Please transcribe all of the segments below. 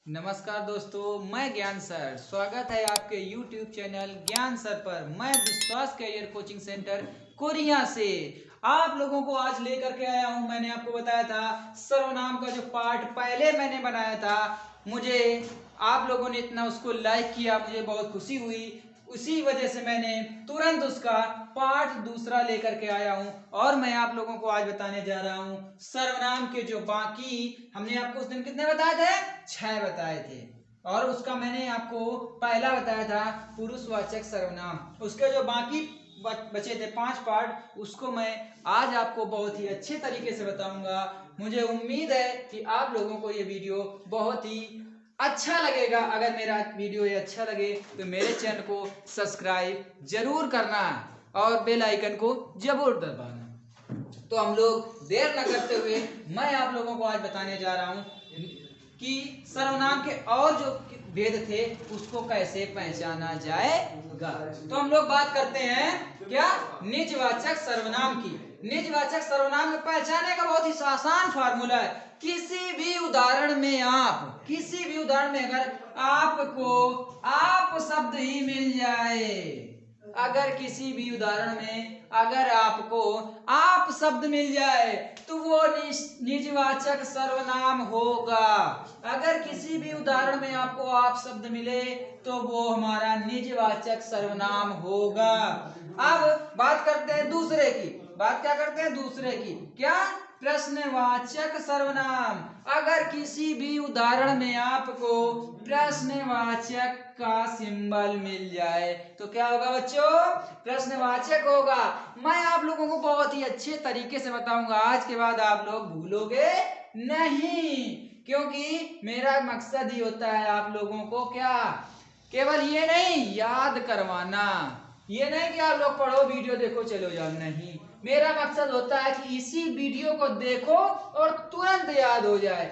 नमस्कार दोस्तों, मैं ज्ञान सर। स्वागत है आपके YouTube चैनल ज्ञान सर पर। मैं विश्वास कैरियर कोचिंग सेंटर कोरिया से आप लोगों को आज लेकर के आया हूं। मैंने आपको बताया था सर्वनाम का जो पार्ट पहले मैंने बनाया था, मुझे आप लोगों ने इतना उसको लाइक किया, मुझे बहुत खुशी हुई। उसी वजह से मैंने तुरंत उसका पार्ट दूसरा लेकर के आया हूं और मैं आप लोगों को आज बताने जा रहा हूं सर्वनाम के जो बाकी हमने आपको उस दिन कितने बताए थे, 6 बताए थे। और उसका मैंने आपको पहला बताया था पुरुषवाचक सर्वनाम। उसके जो बाकी बचे थे 5 पार्ट, उसको मैं आज आपको बहुत ही अच्छे तरीके से बताऊंगा। मुझे उम्मीद है कि आप लोगों को ये वीडियो बहुत ही अच्छा लगेगा। अगर मेरा वीडियो ये अच्छा लगे तो मेरे चैनल को सब्सक्राइब जरूर करना और बेल आइकन को जरूर दबाना। तो हम लोग देर न करते हुए मैं आप लोगों को आज बताने जा रहा हूं कि सर्वनाम के और जो भेद थे उसको कैसे पहचाना जाएगा। तो हम लोग बात करते हैं क्या, निजवाचक सर्वनाम की। निजवाचक सर्वनाम में पहचाने का बहुत ही आसान फार्मूला है। किसी भी उदाहरण में अगर आपको आप शब्द ही मिल जाए, अगर किसी भी उदाहरण में अगर आपको आप शब्द मिल जाए तो वो निजवाचक सर्वनाम होगा। अगर किसी भी उदाहरण में आपको आप शब्द मिले तो वो हमारा निजवाचक सर्वनाम होगा। अब बात करते हैं दूसरे की। बात क्या करते हैं दूसरे की, क्या, प्रश्नवाचक सर्वनाम। अगर किसी भी उदाहरण में आपको प्रश्नवाचक का सिंबल मिल जाए तो क्या होगा बच्चों, प्रश्नवाचक होगा। मैं आप लोगों को बहुत ही अच्छे तरीके से बताऊंगा। आज के बाद आप लोग भूलोगे नहीं, क्योंकि मेरा मकसद ही होता है आप लोगों को क्या, केवल ये नहीं याद करवाना, ये नहीं कि आप लोग पढ़ो वीडियो देखो चलो जाओ, नहीं। मेरा मकसद होता है कि इसी वीडियो को देखो और तुरंत याद हो जाए।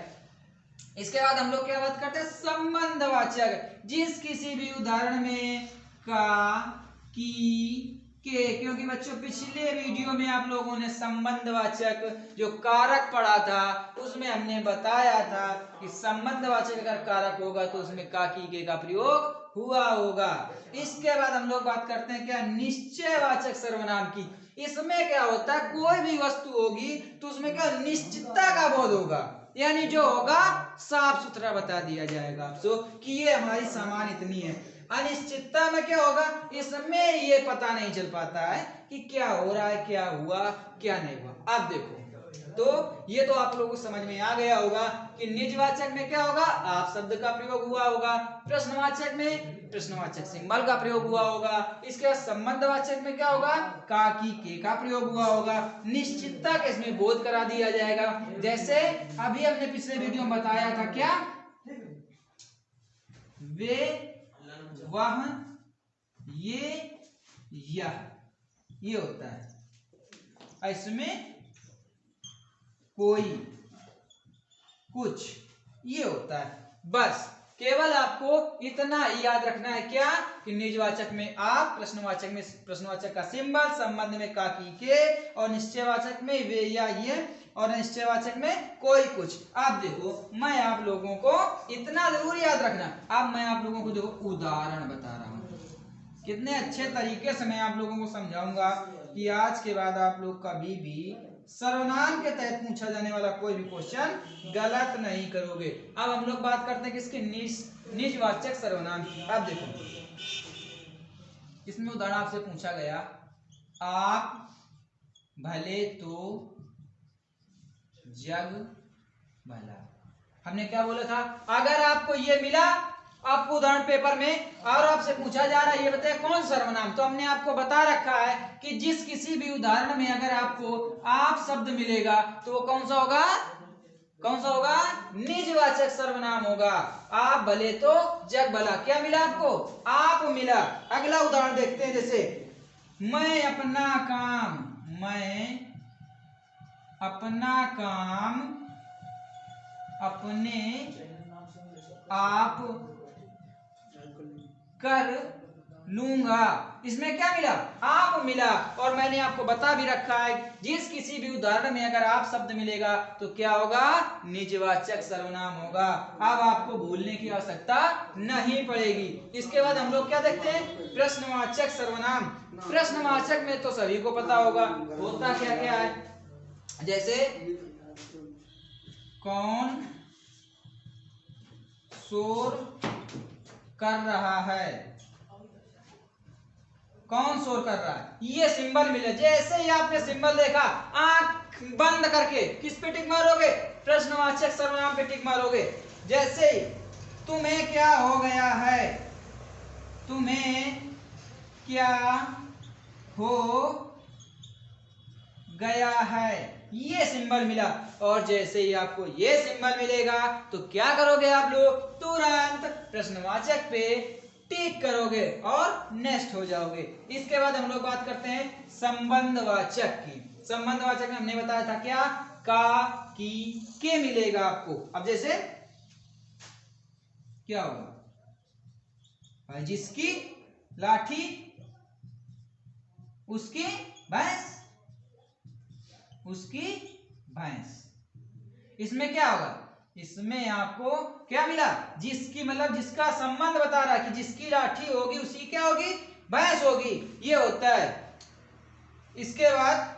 इसके बाद हम लोग क्या बात करते हैं, संबंधवाचक। जिस किसी भी उदाहरण में का, की, के, क्योंकि बच्चों पिछले वीडियो में आप लोगों ने संबंधवाचक जो कारक पढ़ा था उसमें हमने बताया था कि संबंधवाचक अगर कारक होगा तो उसमें का, की, के का प्रयोग हुआ होगा। इसके बाद हम लोग बात करते हैं क्या, निश्चयवाचक सर्वनाम की। इसमें क्या होता है, कोई भी वस्तु होगी तो उसमें क्या निश्चितता का बोध होगा, यानी जो होगा साफ सुथरा बता दिया जाएगा आपको कि ये हमारी सामान इतनी है। अनिश्चितता में क्या होगा, इसमें ये पता नहीं चल पाता है कि क्या हो रहा है, क्या हुआ, क्या नहीं हुआ। अब देखो, तो ये तो आप लोगों को समझ में आ गया होगा कि निजवाचक में क्या होगा, आप शब्द का प्रयोग हुआ होगा। प्रश्नवाचक में प्रश्नवाचक सिंबल का प्रयोग हुआ होगा। इसके बाद संबंधवाचक में क्या होगा, का, की, के का प्रयोग हुआ होगा। निश्चितता के इसमें बोध करा दिया जाएगा। जैसे अभी हमने पिछले वीडियो में बताया था क्या, वे, वह, ये, यह, ये होता है। इसमें कोई, कुछ, ये होता है। बस केवल आपको इतना ही याद रखना है क्या, कि निजवाचक में आप, प्रश्नवाचक में प्रश्नवाचक का सिंबल, संबंध में का, की, के, और निश्चयवाचक में वे, या, ये, और निश्चयवाचक में कोई, कुछ। आप देखो, मैं आप लोगों को इतना जरूर याद रखना। अब मैं आप लोगों को देखो उदाहरण बता रहा हूं, कितने अच्छे तरीके से मैं आप लोगों को समझाऊंगा कि आज के बाद आप लोग कभी भी सर्वनाम के तहत पूछा जाने वाला कोई भी क्वेश्चन गलत नहीं करोगे। अब हम लोग बात करते हैं किसके, निजवाचक सर्वनाम की। अब देखो, इसमें उदाहरण आपसे पूछा गया, आप भले तो जग भला। हमने क्या बोला था, अगर आपको ये मिला आपको उदाहरण पेपर में और आपसे पूछा जा रहा है ये बताइए कौन सर्वनाम, तो हमने आपको बता रखा है कि जिस किसी भी उदाहरण में अगर आपको आप शब्द मिलेगा तो वो कौन सा होगा, कौन सा होगा, निजवाचक सर्वनाम होगा। आप भले तो जग भला, क्या मिला आपको, आप मिला। अगला उदाहरण देखते हैं, जैसे मैं अपना काम, मैं अपना काम अपने आप कर लूंगा। इसमें क्या मिला? आप मिला। और मैंने आपको बता भी रखा है जिस किसी भी उदाहरण में अगर आप शब्द मिलेगा तो क्या होगा? निजवाचक सर्वनाम होगा। अब आपको भूलने की आवश्यकता नहीं पड़ेगी। इसके बाद हम लोग क्या देखते हैं? प्रश्नवाचक सर्वनाम। प्रश्नवाचक में तो सभी को पता होगा होता क्या क्या है। जैसे कौन शोर कर रहा है? कौन शोर कर रहा है? ये सिंबल मिले। जैसे ही आपने सिंबल देखा, आंख बंद करके किस पे टिक मारोगे? प्रश्नवाचक सर्वनाम पे टिक मारोगे। जैसे ही तुम्हें क्या हो गया है? तुम्हें क्या हो गया है? ये सिंबल मिला। और जैसे ही आपको ये सिंबल मिलेगा तो क्या करोगे आप लोग? तुरंत प्रश्नवाचक पे टिक करोगे और नेक्स्ट हो जाओगे। इसके बाद हम लोग बात करते हैं संबंधवाचक की। संबंधवाचक में हमने बताया था क्या? का, की, के मिलेगा आपको। अब जैसे क्या होगा? भाई जिसकी लाठी उसकी भैंस, उसकी भैंस। इसमें क्या होगा? इसमें आपको क्या मिला? जिसकी मतलब जिसका संबंध बता रहा है कि जिसकी लाठी होगी उसी क्या होगी? भैंस होगी। ये होता है। इसके बाद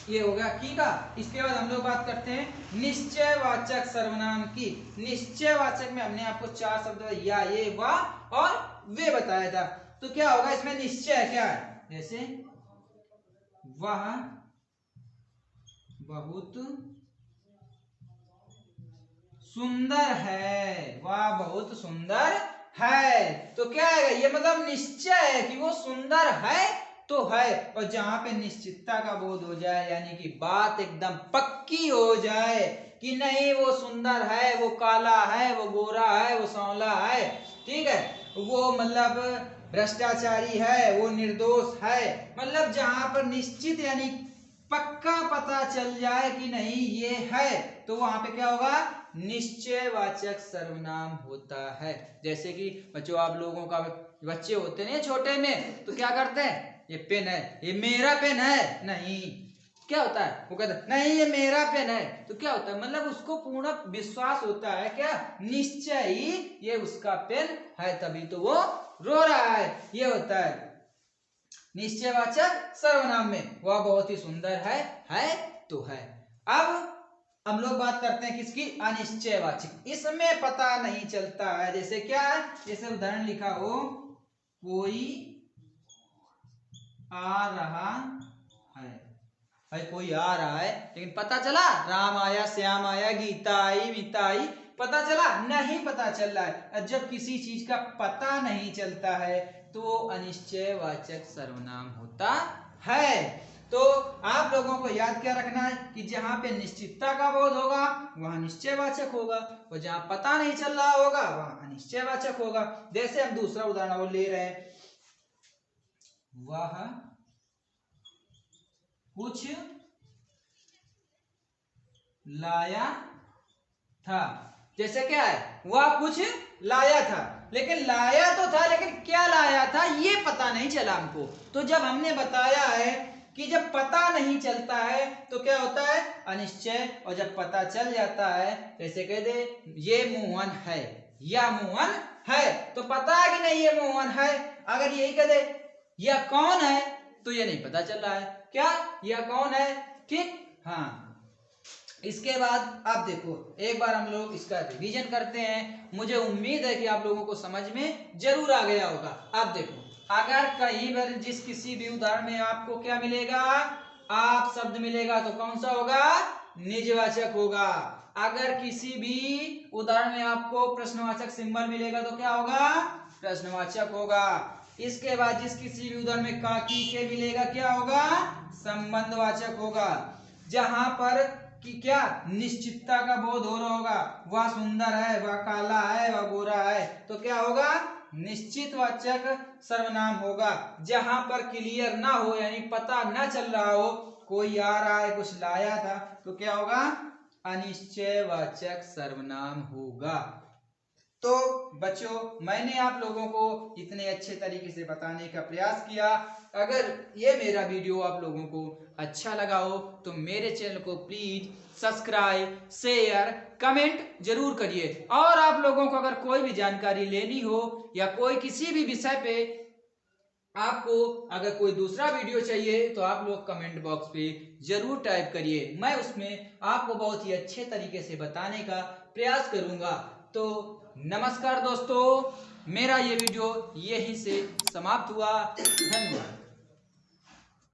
ये हो गया की का। इसके बाद हम लोग बात करते हैं निश्चयवाचक सर्वनाम की। निश्चयवाचक में हमने आपको चार शब्द या, ये, वह और वे बताया था। तो क्या होगा इसमें? निश्चय क्या है? जैसे वह बहुत सुंदर है। वह बहुत सुंदर है। तो क्या है? ये मतलब निश्चय है कि वो सुंदर है तो है। और जहां पे निश्चितता का बोध हो जाए, यानी कि बात एकदम पक्की हो जाए कि नहीं वो सुंदर है, वो काला है, वो गोरा है, वो सांवला है, ठीक है, वो मतलब भ्रष्टाचारी है, वो निर्दोष है, मतलब जहां पर निश्चित यानी पक्का पता चल जाए कि नहीं ये है, तो वहां पे क्या होगा? निश्चयवाचक सर्वनाम होता है। जैसे कि बच्चों आप लोगों का बच्चे होते हैं छोटे में तो क्या करते हैं? ये पेन है, ये मेरा पेन है, नहीं क्या होता है? वो कहता है नहीं ये मेरा पेन है। तो क्या होता है? मतलब उसको पूर्ण विश्वास होता है क्या? निश्चय ही ये उसका पेन है, तभी तो वो रो रहा है। ये होता है निश्चयवाचक सर्वनाम में। वह बहुत ही सुंदर है तो है। अब हम लोग बात करते हैं किसकी? अनिश्चयवाचक। इसमें पता नहीं चलता है। जैसे क्या है? जैसे उदाहरण लिखा हो, कोई आ रहा है। भाई कोई आ रहा है लेकिन पता चला राम आया, श्याम आया, गीता आई, मीता आई, पता चला? नहीं पता चल रहा है। जब किसी चीज का पता नहीं चलता है तो अनिश्चयवाचक सर्वनाम होता है। तो आप लोगों को याद क्या रखना है कि जहां पे निश्चितता का बोध होगा वहां निश्चयवाचक होगा, और जहां पता नहीं चल रहा होगा वहां अनिश्चयवाचक होगा। जैसे हम दूसरा उदाहरण और ले रहे हैं, वह कुछ लाया था। जैसे क्या है? वह कुछ लाया था, लेकिन लाया तो था लेकिन क्या लाया था ये पता नहीं चला हमको। तो जब हमने बताया है कि जब पता नहीं चलता है तो क्या होता है? अनिश्चय। और जब पता चल जाता है, जैसे कह दे ये मोहन है या मोहन है, तो पता है कि नहीं ये मोहन है। अगर यही कह दे यह कौन है, तो ये नहीं पता चल रहा है क्या यह कौन है, ठीक। हाँ, इसके बाद आप देखो एक बार हम लोग इसका रिवीजन करते हैं। मुझे उम्मीद है कि आप लोगों को समझ में जरूर आ गया होगा। आप देखो, अगर कहीं पर जिस किसी भी उदाहरण में आपको क्या मिलेगा? आप शब्द मिलेगा तो कौन सा होगा? निजवाचक होगा। अगर किसी भी उदाहरण में आपको प्रश्नवाचक सिंबल मिलेगा तो क्या होगा? प्रश्नवाचक होगा। इसके बाद जिस किसी भी उदाहरण में का, की, के मिलेगा क्या होगा? संबंधवाचक होगा। जहां पर कि क्या निश्चितता का बोध हो रहा होगा, वह सुंदर है, वह काला है, वह गोरा है, तो क्या होगा? निश्चितवाचक सर्वनाम होगा। जहां पर क्लियर ना हो यानी पता ना चल रहा हो, कोई आ रहा है, कुछ लाया था, तो क्या होगा? अनिश्चयवाचक सर्वनाम होगा। तो बच्चों, मैंने आप लोगों को इतने अच्छे तरीके से बताने का प्रयास किया। अगर ये मेरा वीडियो आप लोगों को अच्छा लगा हो तो मेरे चैनल को प्लीज सब्सक्राइब, शेयर, कमेंट जरूर करिए। और आप लोगों को अगर कोई भी जानकारी लेनी हो या कोई किसी भी विषय पे आपको अगर कोई दूसरा वीडियो चाहिए तो आप लोग कमेंट बॉक्स पे जरूर टाइप करिए। मैं उसमें आपको बहुत ही अच्छे तरीके से बताने का प्रयास करूंगा। तो नमस्कार दोस्तों, मेरा ये वीडियो यहीं से समाप्त हुआ। धन्यवाद।